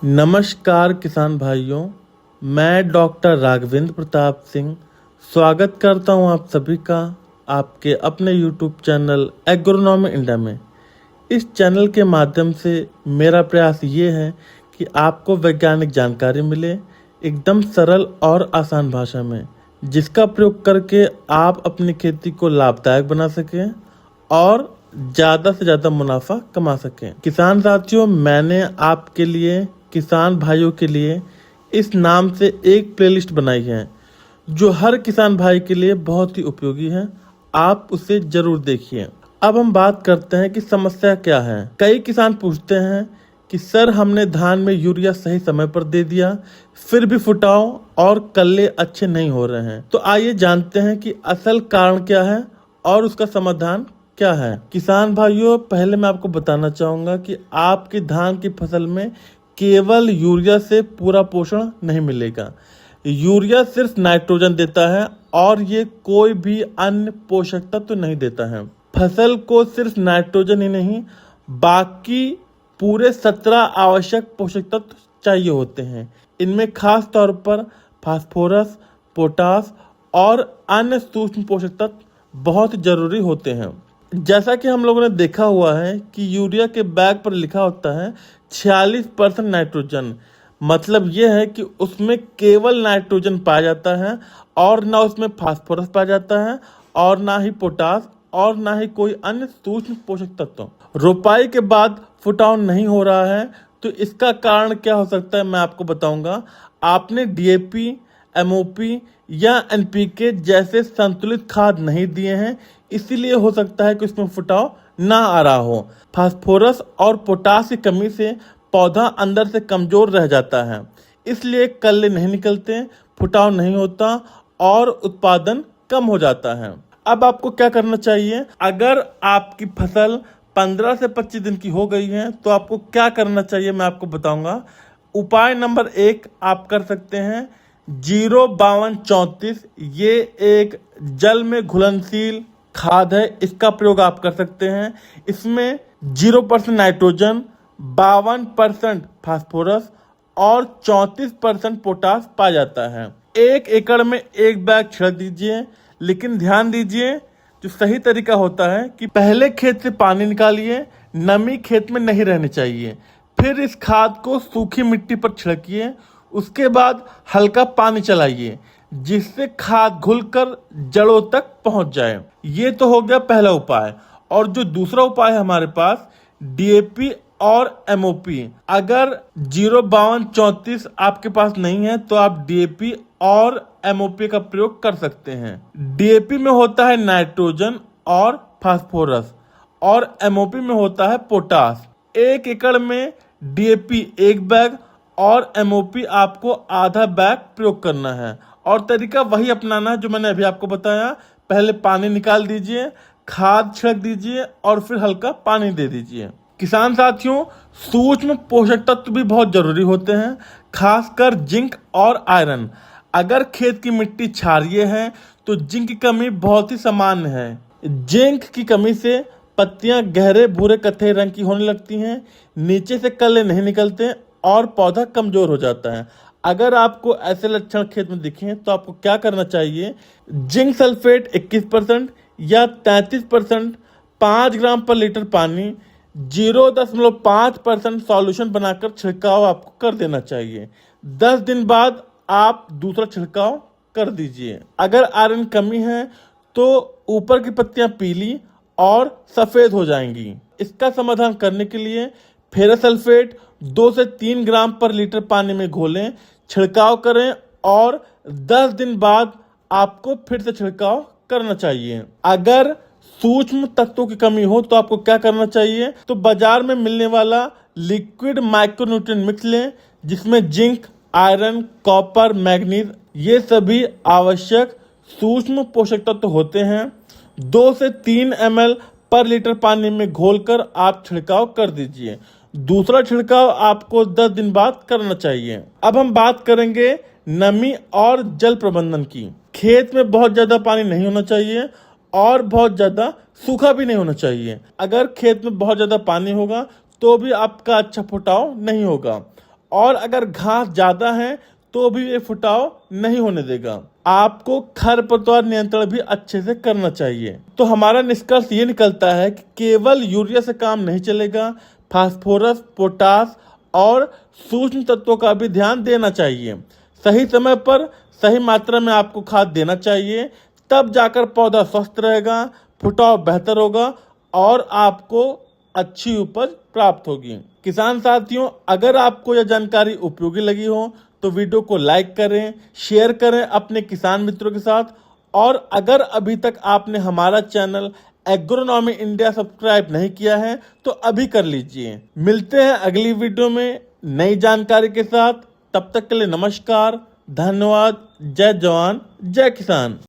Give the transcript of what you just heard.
नमस्कार किसान भाइयों, मैं डॉक्टर राघवेंद्र प्रताप सिंह स्वागत करता हूं आप सभी का आपके अपने यूट्यूब चैनल एग्रोनॉमी इंडिया में। इस चैनल के माध्यम से मेरा प्रयास ये है कि आपको वैज्ञानिक जानकारी मिले एकदम सरल और आसान भाषा में, जिसका प्रयोग करके आप अपनी खेती को लाभदायक बना सकें और ज़्यादा से ज़्यादा मुनाफा कमा सकें। किसान साथियों, मैंने आपके लिए, किसान भाइयों के लिए इस नाम से एक प्लेलिस्ट बनाई है जो हर किसान भाई के लिए बहुत ही उपयोगी है। आप उसे जरूर देखिए। अब हम बात करते हैं कि समस्या क्या है। कई किसान पूछते हैं कि सर, हमने धान में यूरिया सही समय पर दे दिया, फिर भी फुटाव और कल्ले अच्छे नहीं हो रहे हैं। तो आइए जानते हैं कि असल कारण क्या है और उसका समाधान क्या है। किसान भाइयों, पहले मैं आपको बताना चाहूंगा कि आपकी धान की फसल में केवल यूरिया से पूरा पोषण नहीं मिलेगा। यूरिया सिर्फ नाइट्रोजन देता है और ये कोई भी अन्य पोषक तत्व नहीं देता है। फसल को सिर्फ नाइट्रोजन ही नहीं, बाकी पूरे 17 आवश्यक पोषक तत्व चाहिए होते हैं। इनमें खास तौर पर फास्फोरस, पोटास और अन्य सूक्ष्म पोषक तत्व बहुत जरूरी होते हैं। जैसा कि हम लोगों ने देखा हुआ है कि यूरिया के बैग पर लिखा होता है 46% नाइट्रोजन। मतलब यह है कि उसमें केवल नाइट्रोजन पाया जाता है और ना उसमें फास्फोरस पाया जाता है और ना ही पोटास और ना ही कोई अन्य सूक्ष्म पोषक तत्व। रोपाई के बाद फुटाव नहीं हो रहा है, तो इसका कारण क्या हो सकता है मैं आपको बताऊंगा। आपने डीएपी, एमओपी या एनपीके जैसे संतुलित खाद नहीं दिए हैं, इसीलिए हो सकता है कि उसमें फुटाव ना आ रहा हो। फास्फोरस और पोटास की कमी से पौधा अंदर से कमजोर रह जाता है, इसलिए कल्ले नहीं निकलते, फुटाव नहीं होता और उत्पादन कम हो जाता है। अब आपको क्या करना चाहिए? अगर आपकी फसल 15 से 25 दिन की हो गई है तो आपको क्या करना चाहिए मैं आपको बताऊंगा। उपाय नंबर 1 आप कर सकते हैं 05234। ये एक जल में घुलनशील खाद है, इसका प्रयोग आप कर सकते हैं। इसमें 0% नाइट्रोजन, 52% फास्फोरस और 34% पोटास पाया जाता है। 1 एकड़ में 1 बैग छिड़क दीजिए, लेकिन ध्यान दीजिए जो सही तरीका होता है कि पहले खेत से पानी निकालिए, नमी खेत में नहीं रहनी चाहिए। फिर इस खाद को सूखी मिट्टी पर छिड़किए, उसके बाद हल्का पानी चलाइए जिससे खाद घुलकर जड़ों तक पहुंच जाए। ये तो हो गया पहला उपाय। और जो दूसरा उपाय है हमारे पास, डीएपी और एमओपी। अगर 05234 आपके पास नहीं है तो आप डीएपी और एमओपी का प्रयोग कर सकते हैं। डीएपी में होता है नाइट्रोजन और फास्फोरस और एमओपी में होता है पोटास। 1 एकड़ में डीएपी 1 बैग और एमओपी आपको आधा बैग प्रयोग करना है। और तरीका वही अपनाना है जो मैंने अभी आपको बताया। पहले पानी निकाल दीजिए, खाद छिड़क दीजिए और फिर हल्का पानी दे दीजिए। किसान साथियों, सूक्ष्म पोषक तत्व भी बहुत जरूरी होते हैं, खासकर जिंक और आयरन। अगर खेत की मिट्टी क्षारीय है तो जिंक की कमी बहुत ही सामान्य है। जिंक की कमी से पत्तियां गहरे भूरे कत्थई रंग की होने लगती हैं, नीचे से कल्ले नहीं निकलते और पौधा कमजोर हो जाता है। अगर आपको ऐसे लक्षण खेत में दिखें तो आपको क्या करना चाहिए? जिंक सल्फेट 21% या 33% 5 ग्राम पर लीटर पानी 0.5% सॉल्यूशन बनाकर छिड़काव आपको कर देना चाहिए। 10 दिन बाद आप दूसरा छिड़काव कर दीजिए। अगर आयरन कमी है तो ऊपर की पत्तियां पीली और सफेद हो जाएंगी। इसका समाधान करने के लिए फेरस सल्फेट 2 से 3 ग्राम पर लीटर पानी में घोलें, छिड़काव करें और 10 दिन बाद आपको फिर से छिड़काव करना चाहिए। अगर सूक्ष्म तत्वों की कमी हो तो आपको क्या करना चाहिए? तो बाजार में मिलने वाला लिक्विड माइक्रोन्यूट्रिएंट मिक्स लें, जिसमें जिंक, आयरन, कॉपर, मैग्नीज ये सभी आवश्यक सूक्ष्म पोषक तत्व होते हैं। 2 से 3 ml पर लीटर पानी में घोलकर आप छिड़काव कर दीजिए। दूसरा छिड़काव आपको 10 दिन बाद करना चाहिए। अब हम बात करेंगे नमी और जल प्रबंधन की। खेत में बहुत ज्यादा पानी नहीं होना चाहिए और बहुत ज्यादा सूखा भी नहीं होना चाहिए। अगर खेत में बहुत ज्यादा पानी होगा तो भी आपका अच्छा फुटाव नहीं होगा और अगर घास ज्यादा है तो भी ये फुटाव नहीं होने देगा। आपको खरपतवार नियंत्रण भी अच्छे से करना चाहिए। तो हमारा निष्कर्ष ये निकलता है कि केवल यूरिया से काम नहीं चलेगा, फास्फोरस, पोटास और सूक्ष्म तत्वों का भी ध्यान देना चाहिए। सही समय पर सही मात्रा में आपको खाद देना चाहिए, तब जाकर पौधा स्वस्थ रहेगा, फुटाव बेहतर होगा और आपको अच्छी उपज प्राप्त होगी। किसान साथियों, अगर आपको यह जानकारी उपयोगी लगी हो तो वीडियो को लाइक करें, शेयर करें अपने किसान मित्रों के साथ, और अगर अभी तक आपने हमारा चैनल एग्रोनॉमी इंडिया सब्सक्राइब नहीं किया है तो अभी कर लीजिए। मिलते हैं अगली वीडियो में नई जानकारी के साथ। तब तक के लिए नमस्कार, धन्यवाद, जय जवान जय किसान।